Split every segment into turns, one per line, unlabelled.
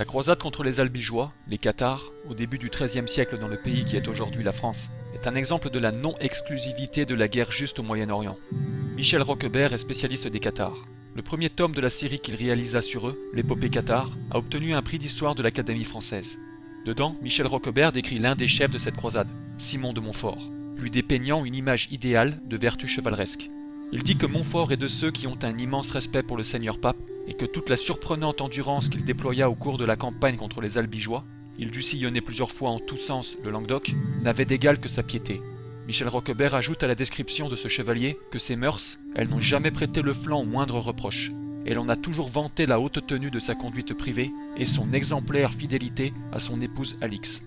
La croisade contre les Albigeois, les Cathares, au début du XIIIe siècle dans le pays qui est aujourd'hui la France, est un exemple de la non-exclusivité de la guerre juste au Moyen-Orient. Michel Roquebert est spécialiste des Cathares. Le premier tome de la série qu'il réalisa sur eux, l'épopée cathare, a obtenu un prix d'histoire de l'Académie française. Dedans, Michel Roquebert décrit l'un des chefs de cette croisade, Simon de Montfort, lui dépeignant une image idéale de vertu chevaleresque. Il dit que Montfort est de ceux qui ont un immense respect pour le seigneur pape et que toute la surprenante endurance qu'il déploya au cours de la campagne contre les Albigeois, il dut sillonner plusieurs fois en tous sens le Languedoc, n'avait d'égal que sa piété. Michel Roquebert ajoute à la description de ce chevalier que ses mœurs, elles n'ont jamais prêté le flanc au moindre reproche, et l'on a toujours vanté la haute tenue de sa conduite privée et son exemplaire fidélité à son épouse Alix.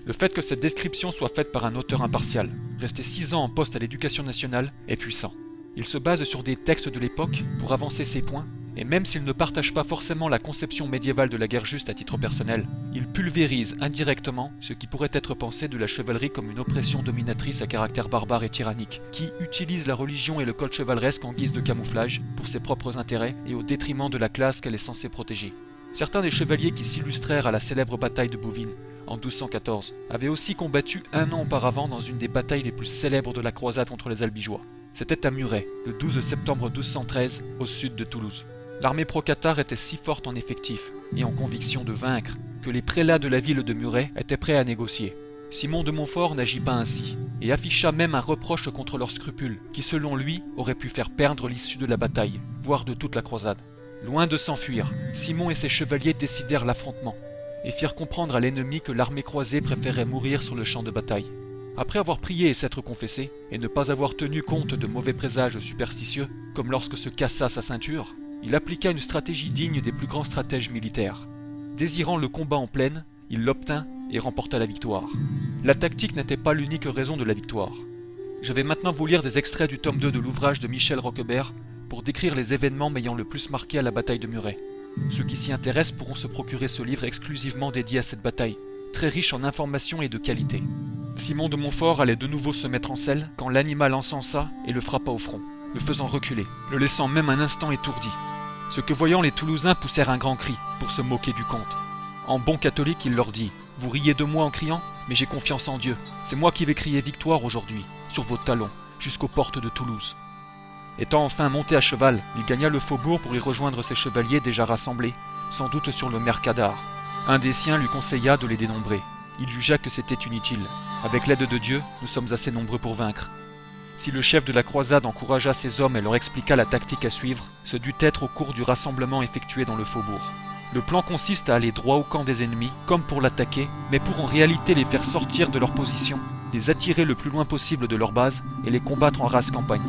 Le fait que cette description soit faite par un auteur impartial, resté 6 ans en poste à l'Éducation nationale, est puissant. Il se base sur des textes de l'époque pour avancer ses points, et même s'il ne partage pas forcément la conception médiévale de la guerre juste à titre personnel, il pulvérise indirectement ce qui pourrait être pensé de la chevalerie comme une oppression dominatrice à caractère barbare et tyrannique, qui utilise la religion et le code chevaleresque en guise de camouflage pour ses propres intérêts et au détriment de la classe qu'elle est censée protéger. Certains des chevaliers qui s'illustrèrent à la célèbre bataille de Bouvines en 1214 avaient aussi combattu un an auparavant dans une des batailles les plus célèbres de la croisade contre les Albigeois. C'était à Muret, le 12 septembre 1213, au sud de Toulouse. L'armée pro-cathare était si forte en effectif et en conviction de vaincre que les prélats de la ville de Muret étaient prêts à négocier. Simon de Montfort n'agit pas ainsi et afficha même un reproche contre leurs scrupules qui selon lui auraient pu faire perdre l'issue de la bataille, voire de toute la croisade. Loin de s'enfuir, Simon et ses chevaliers décidèrent l'affrontement et firent comprendre à l'ennemi que l'armée croisée préférait mourir sur le champ de bataille. Après avoir prié et s'être confessé, et ne pas avoir tenu compte de mauvais présages superstitieux, comme lorsque se cassa sa ceinture, il appliqua une stratégie digne des plus grands stratèges militaires. Désirant le combat en plaine, il l'obtint et remporta la victoire. La tactique n'était pas l'unique raison de la victoire. Je vais maintenant vous lire des extraits du tome 2 de l'ouvrage de Michel Roquebert pour décrire les événements m'ayant le plus marqué à la bataille de Muret. Ceux qui s'y intéressent pourront se procurer ce livre exclusivement dédié à cette bataille, très riche en informations et de qualité. Simon de Montfort allait de nouveau se mettre en selle quand l'animal encensa et le frappa au front, le faisant reculer, le laissant même un instant étourdi. Ce que voyant les Toulousains poussèrent un grand cri pour se moquer du comte. En bon catholique, il leur dit « Vous riez de moi en criant, mais j'ai confiance en Dieu. C'est moi qui vais crier victoire aujourd'hui, sur vos talons, jusqu'aux portes de Toulouse. » Étant enfin monté à cheval, il gagna le faubourg pour y rejoindre ses chevaliers déjà rassemblés, sans doute sur le Mercadar. Un des siens lui conseilla de les dénombrer. Il jugea que c'était inutile. Avec l'aide de Dieu, nous sommes assez nombreux pour vaincre. Si le chef de la croisade encouragea ses hommes et leur expliqua la tactique à suivre, ce dut être au cours du rassemblement effectué dans le faubourg. Le plan consiste à aller droit au camp des ennemis, comme pour l'attaquer, mais pour en réalité les faire sortir de leur position, les attirer le plus loin possible de leur base et les combattre en rase campagne.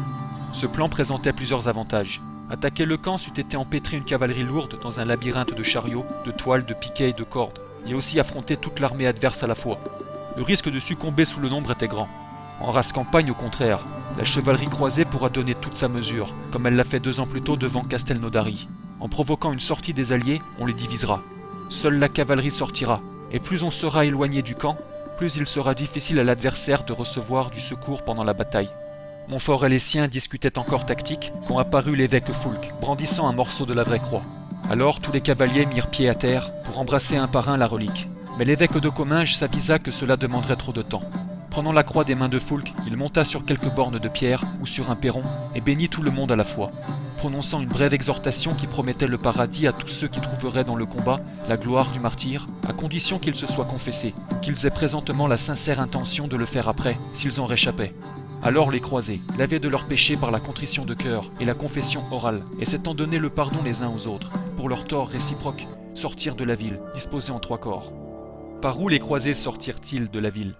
Ce plan présentait plusieurs avantages. Attaquer le camp c'eût été empêtrer une cavalerie lourde dans un labyrinthe de chariots, de toiles, de piquets et de cordes, et aussi affronter toute l'armée adverse à la fois. Le risque de succomber sous le nombre était grand. En race campagne, au contraire, la chevalerie croisée pourra donner toute sa mesure, comme elle l'a fait 2 ans plus tôt devant Castelnaudary. En provoquant une sortie des alliés, on les divisera. Seule la cavalerie sortira, et plus on sera éloigné du camp, plus il sera difficile à l'adversaire de recevoir du secours pendant la bataille. Montfort et les siens discutaient encore tactique quand apparut l'évêque Foulques, brandissant un morceau de la vraie croix. Alors tous les cavaliers mirent pied à terre pour embrasser un par un la relique. Mais l'évêque de Comminges s'avisa que cela demanderait trop de temps. Prenant la croix des mains de Foulques, il monta sur quelques bornes de pierre ou sur un perron et bénit tout le monde à la fois, prononçant une brève exhortation qui promettait le paradis à tous ceux qui trouveraient dans le combat la gloire du martyr, à condition qu'ils se soient confessés, qu'ils aient présentement la sincère intention de le faire après, s'ils en réchappaient. Alors les croisés, lavés de leurs péchés par la contrition de cœur et la confession orale, et s'étant donné le pardon les uns aux autres, pour leurs torts réciproques, sortirent de la ville, disposés en 3 corps. Par où les croisés sortirent-ils de la ville?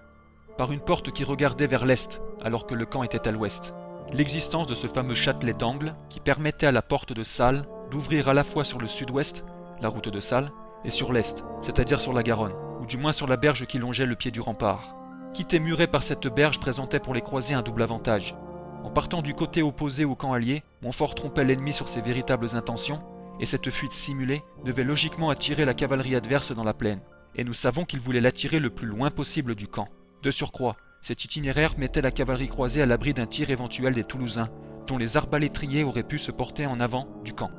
Par une porte qui regardait vers l'est, alors que le camp était à l'ouest. L'existence de ce fameux châtelet d'angle, qui permettait à la porte de Salles d'ouvrir à la fois sur le sud-ouest, la route de Salles, et sur l'est, c'est-à-dire sur la Garonne, ou du moins sur la berge qui longeait le pied du rempart. Quitter Muret par cette berge présentait pour les croisés un double avantage. En partant du côté opposé au camp allié, Montfort trompait l'ennemi sur ses véritables intentions, et cette fuite simulée devait logiquement attirer la cavalerie adverse dans la plaine. Et nous savons qu'il voulait l'attirer le plus loin possible du camp. De surcroît, cet itinéraire mettait la cavalerie croisée à l'abri d'un tir éventuel des Toulousains, dont les arbalétriers auraient pu se porter en avant du camp.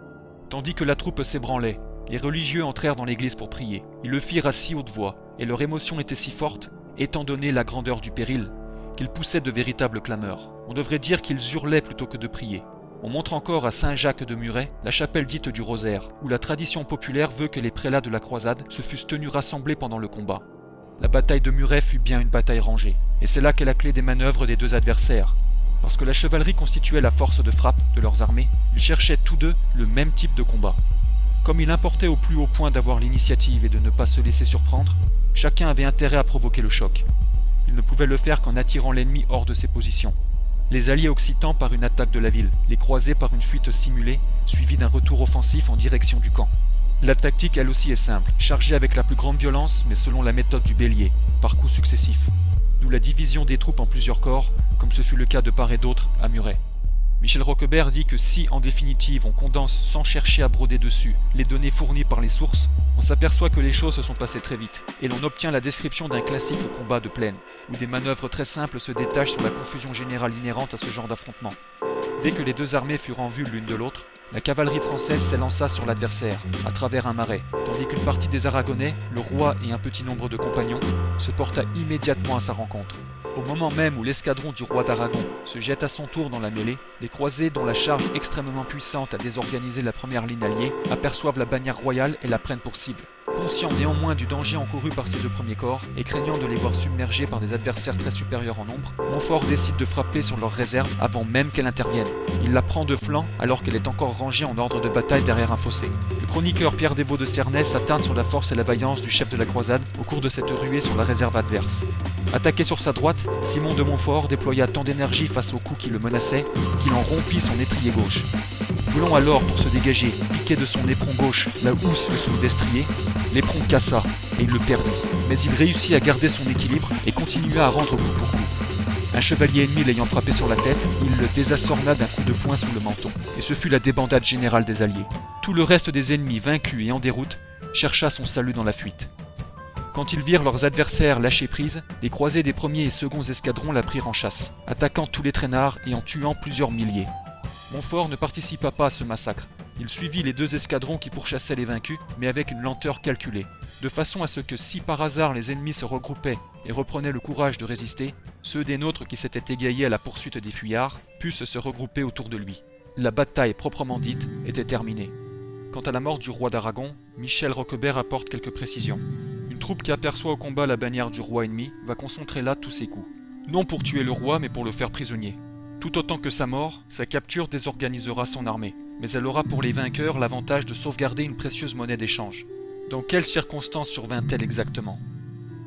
Tandis que la troupe s'ébranlait, Les religieux entrèrent dans l'église pour prier. Ils le firent à si haute voix, et leur émotion était si forte, étant donné la grandeur du péril, qu'ils poussaient de véritables clameurs. On devrait dire qu'ils hurlaient plutôt que de prier. On montre encore à Saint-Jacques de Muret la chapelle dite du Rosaire, où la tradition populaire veut que les prélats de la croisade se fussent tenus rassemblés pendant le combat. La bataille de Muret fut bien une bataille rangée, et c'est là qu'est la clé des manœuvres des deux adversaires. Parce que la chevalerie constituait la force de frappe de leurs armées, ils cherchaient tous deux le même type de combat. Comme il importait au plus haut point d'avoir l'initiative et de ne pas se laisser surprendre, chacun avait intérêt à provoquer le choc. Il ne pouvait le faire qu'en attirant l'ennemi hors de ses positions. Les alliés occitans par une attaque de la ville, les croisés par une fuite simulée, suivie d'un retour offensif en direction du camp. La tactique elle aussi est simple, chargée avec la plus grande violence mais selon la méthode du bélier, par coups successifs. D'où la division des troupes en plusieurs corps, comme ce fut le cas de part et d'autre à Muret. Michel Roquebert dit que si, en définitive, on condense sans chercher à broder dessus les données fournies par les sources, on s'aperçoit que les choses se sont passées très vite, et l'on obtient la description d'un classique combat de plaine, où des manœuvres très simples se détachent sur la confusion générale inhérente à ce genre d'affrontement. Dès que les deux armées furent en vue l'une de l'autre, la cavalerie française s'élança sur l'adversaire, à travers un marais, tandis qu'une partie des Aragonais, le roi et un petit nombre de compagnons, se porta immédiatement à sa rencontre. Au moment même où l'escadron du roi d'Aragon se jette à son tour dans la mêlée, les croisés, dont la charge extrêmement puissante a désorganisé la première ligne alliée, aperçoivent la bannière royale et la prennent pour cible. Conscient néanmoins du danger encouru par ces deux premiers corps, et craignant de les voir submergés par des adversaires très supérieurs en nombre, Montfort décide de frapper sur leur réserve avant même qu'elle intervienne. Il la prend de flanc alors qu'elle est encore rangée en ordre de bataille derrière un fossé. Le chroniqueur Pierre Desvaux de Cernay s'attarde sur la force et la vaillance du chef de la croisade au cours de cette ruée sur la réserve adverse. Attaqué sur sa droite, Simon de Montfort déploya tant d'énergie face aux coups qui le menaçaient qu'il en rompit son étrier gauche. Voulant alors, pour se dégager, piquer de son éperon gauche la housse de son destrier, l'éperon cassa et il le perdit. Mais il réussit à garder son équilibre et continua à rendre coup pour coup. Un chevalier ennemi l'ayant frappé sur la tête, il le désassorna d'un coup de poing sous le menton. Et ce fut la débandade générale des alliés. Tout le reste des ennemis vaincus et en déroute chercha son salut dans la fuite. Quand ils virent leurs adversaires lâcher prise, les croisés des premiers et seconds escadrons la prirent en chasse, attaquant tous les traînards et en tuant plusieurs milliers. Montfort ne participa pas à ce massacre. Il suivit les deux escadrons qui pourchassaient les vaincus, mais avec une lenteur calculée, de façon à ce que si par hasard les ennemis se regroupaient et reprenaient le courage de résister, ceux des nôtres qui s'étaient égaillés à la poursuite des fuyards pussent se regrouper autour de lui. La bataille proprement dite était terminée. Quant à la mort du roi d'Aragon, Michel Roquebert apporte quelques précisions. Une troupe qui aperçoit au combat la bannière du roi ennemi va concentrer là tous ses coups. Non pour tuer le roi, mais pour le faire prisonnier. Tout autant que sa mort, sa capture désorganisera son armée, mais elle aura pour les vainqueurs l'avantage de sauvegarder une précieuse monnaie d'échange. Dans quelles circonstances survint-elle exactement?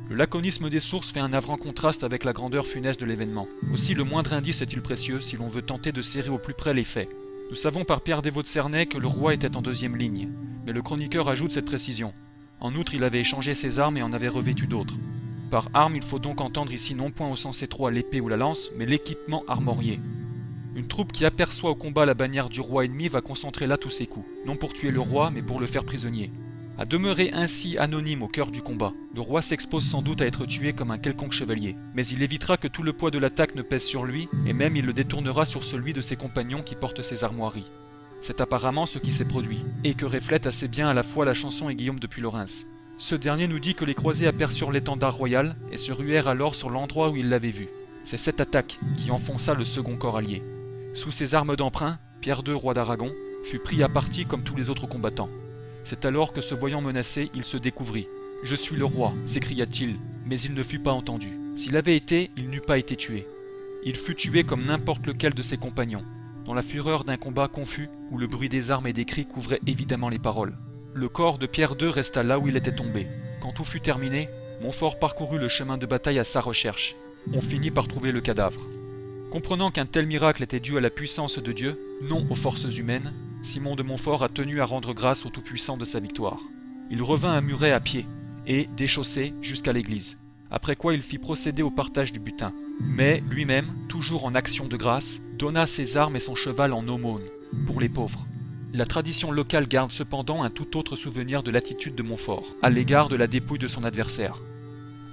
Le laconisme des sources fait un navrant contraste avec la grandeur funeste de l'événement. Aussi le moindre indice est-il précieux si l'on veut tenter de serrer au plus près les faits. Nous savons par Pierre Desvaux de Cernay que le roi était en deuxième ligne, mais le chroniqueur ajoute cette précision. En outre, il avait échangé ses armes et en avait revêtu d'autres. Par arme, il faut donc entendre ici non point au sens étroit l'épée ou la lance, mais l'équipement armorié. Une troupe qui aperçoit au combat la bannière du roi ennemi va concentrer là tous ses coups, non pour tuer le roi, mais pour le faire prisonnier. À demeurer ainsi anonyme au cœur du combat, le roi s'expose sans doute à être tué comme un quelconque chevalier, mais il évitera que tout le poids de l'attaque ne pèse sur lui, et même il le détournera sur celui de ses compagnons qui portent ses armoiries. C'est apparemment ce qui s'est produit, et que reflète assez bien à la fois la chanson et Guillaume de Puylaurens. Ce dernier nous dit que les croisés aperçurent l'étendard royal et se ruèrent alors sur l'endroit où ils l'avaient vu. C'est cette attaque qui enfonça le second corps allié. Sous ses armes d'emprunt, Pierre II, roi d'Aragon, fut pris à partie comme tous les autres combattants. C'est alors que se voyant menacé, il se découvrit. « Je suis le roi » s'écria-t-il, mais il ne fut pas entendu. S'il avait été, il n'eût pas été tué. Il fut tué comme n'importe lequel de ses compagnons, dans la fureur d'un combat confus où le bruit des armes et des cris couvrait évidemment les paroles. Le corps de Pierre II resta là où il était tombé. Quand tout fut terminé, Montfort parcourut le chemin de bataille à sa recherche. On finit par trouver le cadavre. Comprenant qu'un tel miracle était dû à la puissance de Dieu, non aux forces humaines, Simon de Montfort a tenu à rendre grâce au Tout-Puissant de sa victoire. Il revint à Muret à pied, et, déchaussé, jusqu'à l'église, après quoi il fit procéder au partage du butin. Mais, lui-même, toujours en action de grâce, donna ses armes et son cheval en aumône, pour les pauvres. La tradition locale garde cependant un tout autre souvenir de l'attitude de Montfort, à l'égard de la dépouille de son adversaire.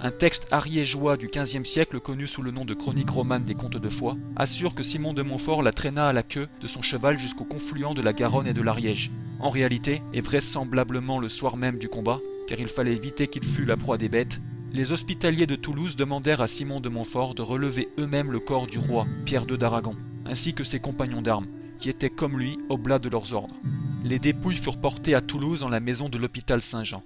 Un texte ariégeois du XVe siècle, connu sous le nom de Chronique romane des Comtes de Foix, assure que Simon de Montfort la traîna à la queue de son cheval jusqu'au confluent de la Garonne et de l'Ariège. En réalité, et vraisemblablement le soir même du combat, car il fallait éviter qu'il fût la proie des bêtes, les hospitaliers de Toulouse demandèrent à Simon de Montfort de relever eux-mêmes le corps du roi, Pierre II d'Aragon, ainsi que ses compagnons d'armes, qui étaient comme lui oblats de leurs ordres. Les dépouilles furent portées à Toulouse en la maison de l'hôpital Saint-Jean.